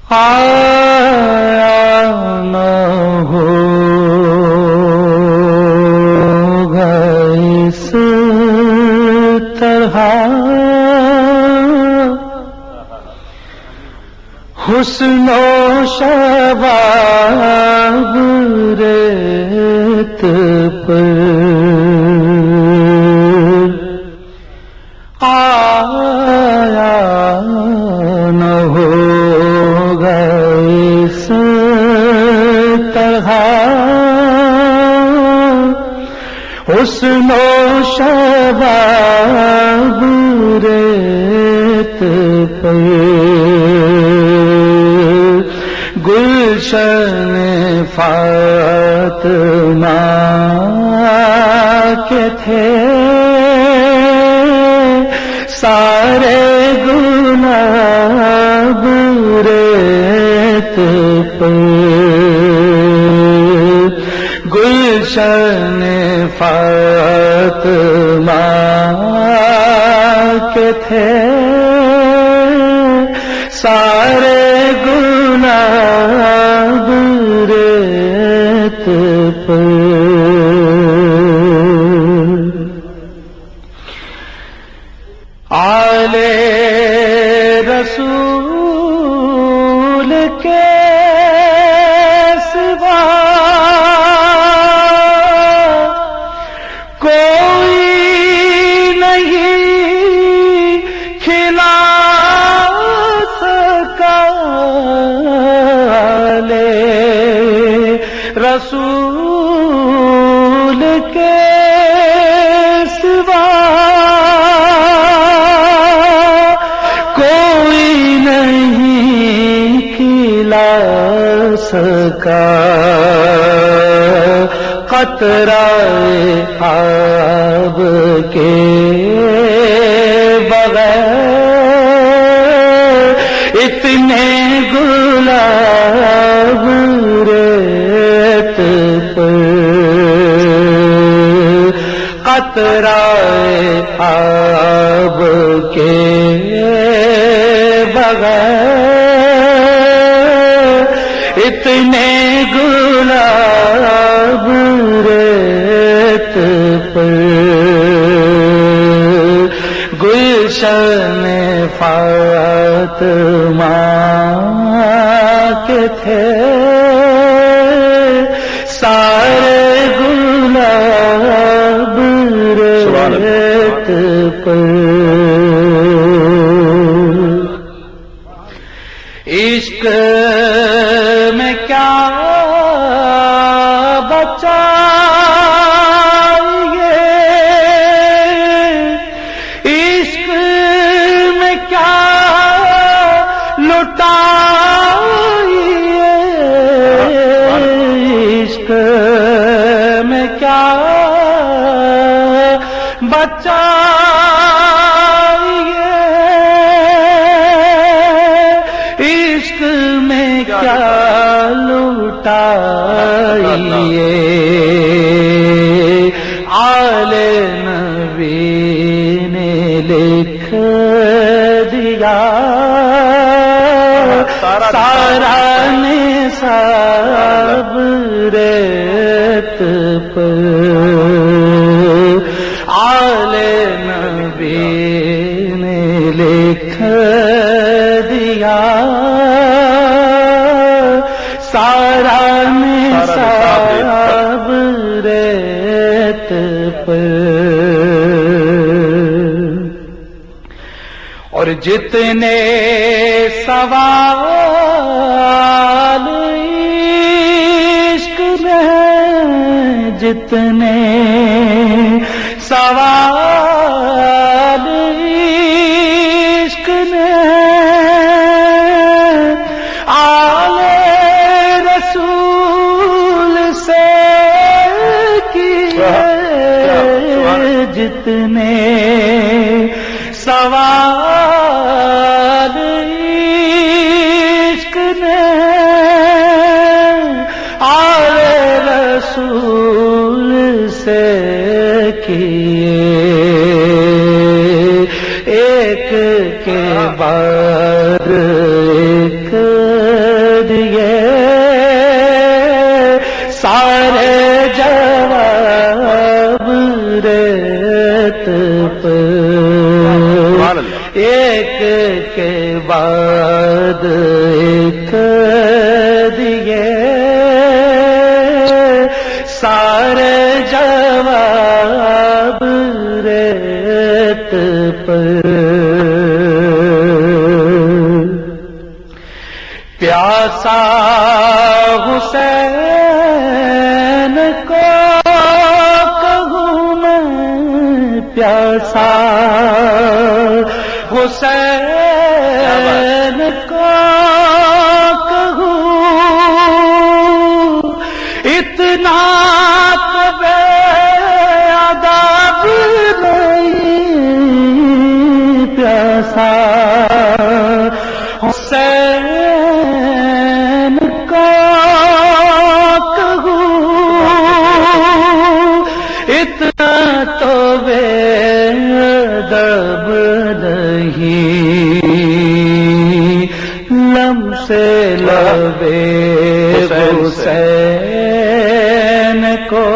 آیا نہ ہوگا اس طرح حسن و شباب ریت پر آیا نہ ہوگا اس طرح حسن و شباب ریت پر گلشن فاطمہ کے تھے سارے گلاب ریت پر گلشن فاطمہ کے تھے سارے گلاب ریت پر آل رسول کے سوا کوئی نہیں کھلا سکا آل رسول کے سوا سکا قطرہ آب کے بغیر اتنے گلاب ریت پر قطرہ آب کے بغیر اتنے گلاب ریت پر گلشن فاطمہ کے تھے سارے گلاب ریت پر عشق میں کیا بچائیے عشق میں کیا لٹائیے عشق میں کیا بچائیے عشق میں کیا لٹائیے آل نبی نے لکھ دیا سارا نصاب ریت پر آل نبی نے لکھ دیا سارا نصاب ریت پر اور جتنے سوال عشق میں جتنے سوال عشق میں آل رسول سے کیے جتنے سوال عشق نے آل رسول سے کیے پیاسا حسین کو کہوں میں پیاسا حسین کو کہوں اتنا تو بے ادب نہیں پیاسا حسین کو کہوں اتنا تو بے ادب نہیں لم سے لبے حسین کو